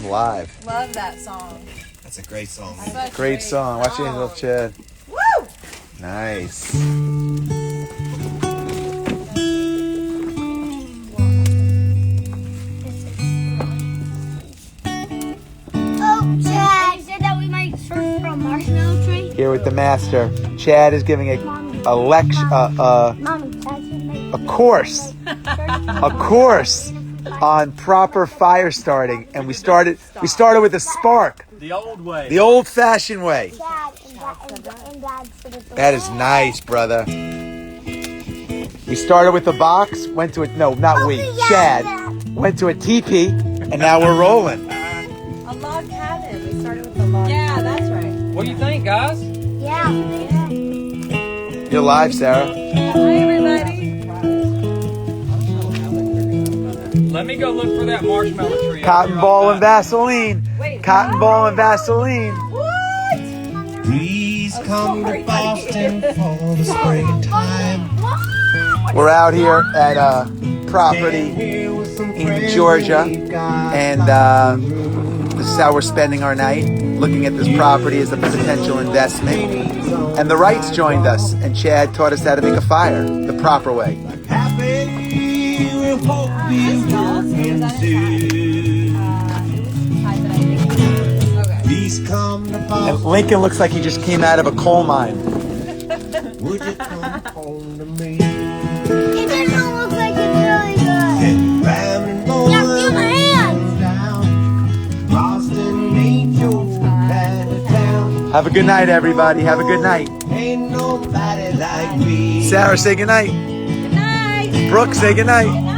I'm live. Love that song. That's a great song. Great song. Watch the angel, Chad. Woo! Nice. Oh, Chad, you said that we might search for a marshmallow tree? Here with the master. Chad is giving a lecture, Mommy, Chad's gonna make a course on proper fire starting, and we started with a spark, The old way. the old-fashioned way. Dad and Dad said it's That is nice, brother. We started with a box, went to a Chad went to a teepee, and now we're rolling. A log cabin. We started with a log cabin. Yeah, that's right. What do you think, guys? Yeah. You're live, Sarah. Hi, everybody. Let me go look for that marshmallow tree. Cotton ball and Vaseline. Cotton ball and Vaseline. What? Please come to Boston for the springtime. We're out here at a property in Georgia, and this is how we're spending our night, looking at this property as a potential investment. And the Wrights joined us, and Chad taught us how to make a fire the proper way. Happy, we're hoping you can do. Please come to And Boston. Lincoln looks like he just came out of a coal mine. Would you come home to me? It doesn't look like it's really good. Get round and over Yeah, feel my hands. down. Boston ain't your kind of town. Have a good night, everybody. Have a good night. Ain't nobody like me. Sarah, say good night. Good night. Brooke, say good night.